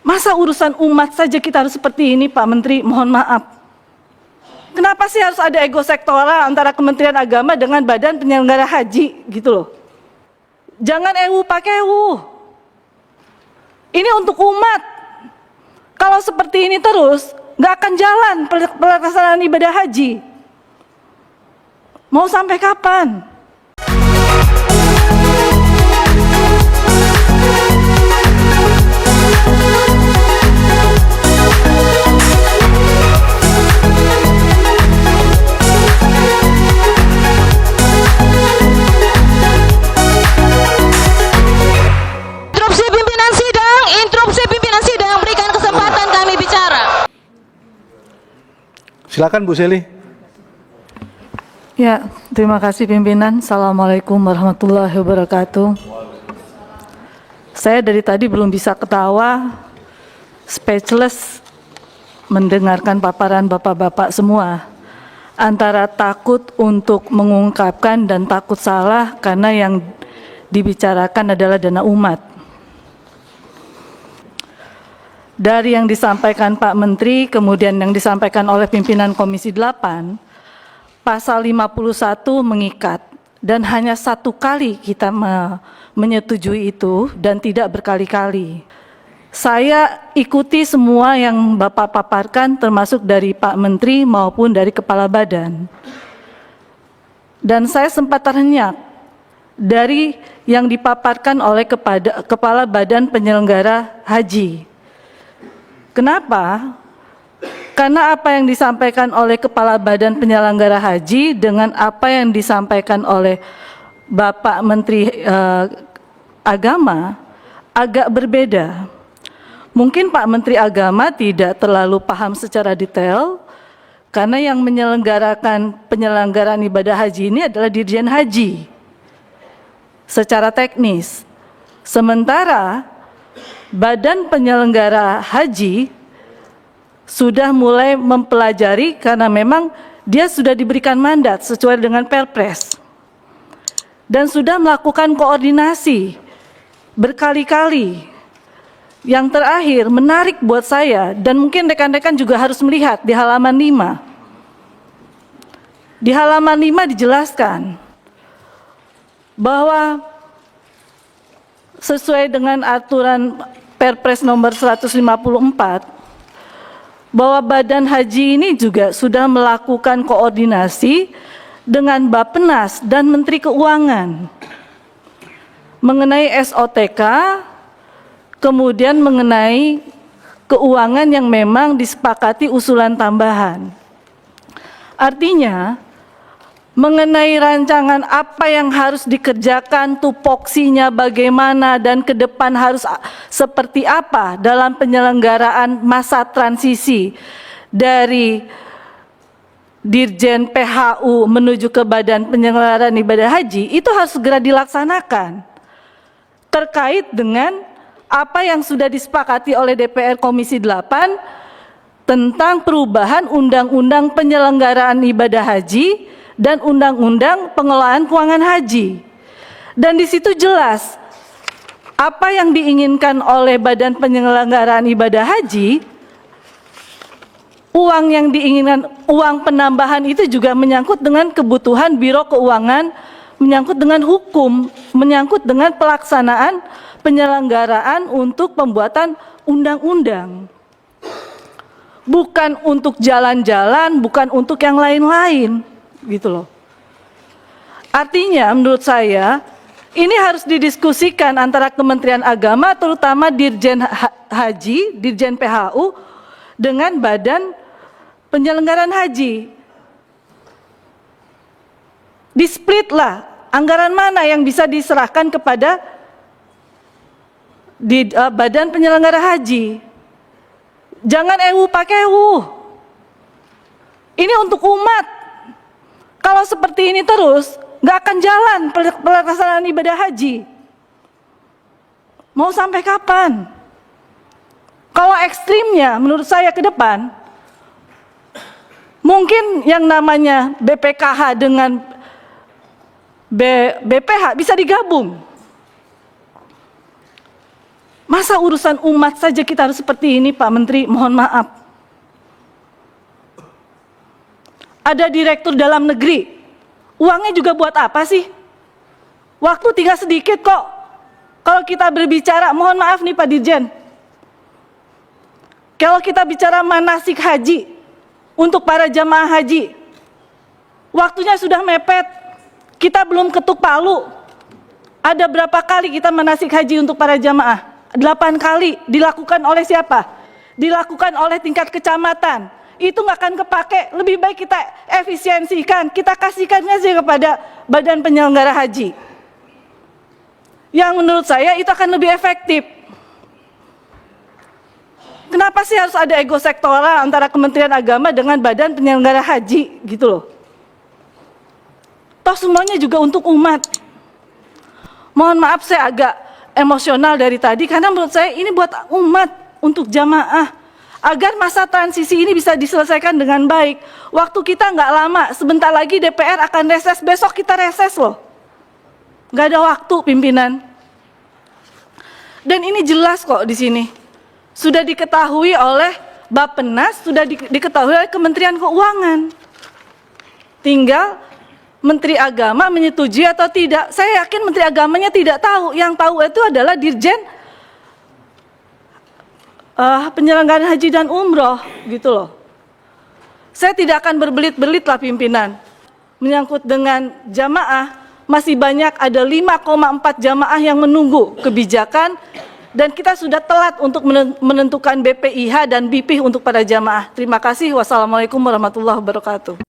Masa urusan umat saja kita harus seperti ini, Pak Menteri? Mohon maaf. Kenapa sih harus ada ego sektoral antara Kementerian Agama dengan Badan Penyelenggara Haji gitu loh? Jangan ewu pakai ewu. Ini untuk umat. Kalau seperti ini terus, nggak akan jalan pelaksanaan ibadah haji. Mau sampai kapan? Silakan Bu Seli. Ya, terima kasih pimpinan. Assalamualaikum warahmatullahi wabarakatuh. Saya dari tadi belum bisa ketawa, speechless mendengarkan paparan bapak-bapak semua. Antara takut untuk mengungkapkan dan takut salah karena yang dibicarakan adalah dana umat. Dari yang disampaikan Pak Menteri, kemudian yang disampaikan oleh pimpinan Komisi 8, pasal 51 mengikat, dan hanya satu kali kita menyetujui itu dan tidak berkali-kali. Saya ikuti semua yang Bapak paparkan, termasuk dari Pak Menteri maupun dari Kepala Badan. Dan saya sempat terhenyak dari yang dipaparkan oleh Kepala Badan Penyelenggara Haji. Kenapa? Karena apa yang disampaikan oleh Kepala Badan Penyelenggara Haji dengan apa yang disampaikan oleh Bapak Menteri Agama agak berbeda. Mungkin Pak Menteri Agama tidak terlalu paham secara detail, karena yang menyelenggarakan penyelenggaraan ibadah haji ini adalah Dirjen Haji secara teknis. Sementara Badan Penyelenggara Haji sudah mulai mempelajari karena memang dia sudah diberikan mandat sesuai dengan Perpres dan sudah melakukan koordinasi berkali-kali. Yang terakhir menarik buat saya dan mungkin rekan-rekan juga harus melihat di halaman 5. Di halaman 5 dijelaskan bahwa sesuai dengan aturan Perpres nomor 154, bahwa Badan Haji ini juga sudah melakukan koordinasi dengan Bappenas dan Menteri Keuangan mengenai SOTK, kemudian mengenai keuangan yang memang disepakati usulan tambahan. Artinya, mengenai rancangan apa yang harus dikerjakan, tupoksinya bagaimana, dan ke depan harus seperti apa dalam penyelenggaraan masa transisi dari Dirjen PHU menuju ke Badan Penyelenggaraan Ibadah Haji, itu harus segera dilaksanakan terkait dengan apa yang sudah disepakati oleh DPR Komisi 8 tentang perubahan Undang-Undang Penyelenggaraan Ibadah Haji dan Undang-Undang Pengelolaan Keuangan Haji. Dan di situ jelas apa yang diinginkan oleh Badan Penyelenggaraan Ibadah Haji, uang yang diinginkan, uang penambahan itu juga menyangkut dengan kebutuhan Biro Keuangan, menyangkut dengan hukum, menyangkut dengan pelaksanaan penyelenggaraan untuk pembuatan undang-undang. Bukan untuk jalan-jalan, bukan untuk yang lain-lain. Gitu loh. Artinya menurut saya ini harus didiskusikan antara Kementerian Agama, terutama Dirjen Haji, Dirjen PHU dengan Badan Penyelenggaraan Haji. Di-split lah anggaran mana yang bisa diserahkan kepada Badan Penyelenggara Haji. Jangan ewu pakai ewu. Ini untuk umat. Kalau seperti ini terus, nggak akan jalan pelaksanaan ibadah haji. Mau sampai kapan? Kalau ekstrimnya, menurut saya ke depan, mungkin yang namanya BPKH dengan BPH bisa digabung. Masa urusan umat saja kita harus seperti ini, Pak Menteri? Mohon maaf. Ada direktur dalam negeri, uangnya juga buat apa sih? Waktu tinggal sedikit kok. Kalau kita berbicara, mohon maaf nih Pak Dirjen, kalau kita bicara manasik haji untuk para jamaah haji, waktunya sudah mepet, kita belum ketuk palu. Ada berapa kali kita manasik haji untuk para jamaah? 8 kali. Dilakukan oleh siapa? Dilakukan oleh tingkat kecamatan. Itu nggak akan kepake. Lebih baik kita efisiensikan, kita kasihkannya saja kepada badan penyelenggara haji. Yang menurut saya itu akan lebih efektif. Kenapa sih harus ada ego sektoral antara Kementerian Agama dengan badan penyelenggara haji gitu loh? Toh semuanya juga untuk umat. Mohon maaf saya agak emosional dari tadi karena menurut saya ini buat umat, untuk jamaah, agar masa transisi ini bisa diselesaikan dengan baik. Waktu kita nggak lama, sebentar lagi DPR akan reses, besok kita reses loh. Nggak ada waktu pimpinan. Dan ini jelas kok di sini. Sudah diketahui oleh Bappenas, sudah diketahui oleh Kementerian Keuangan. Tinggal Menteri Agama menyetujui atau tidak. Saya yakin Menteri Agamanya tidak tahu. Yang tahu itu adalah Dirjen Penyelenggaraan Haji dan Umroh, gitu loh. Saya tidak akan berbelit-belit lah pimpinan. Menyangkut dengan jamaah, masih banyak ada 5,4 jamaah yang menunggu kebijakan, dan kita sudah telat untuk menentukan BPIH dan BPIH untuk para jamaah. Terima kasih. Wassalamualaikum warahmatullahi wabarakatuh.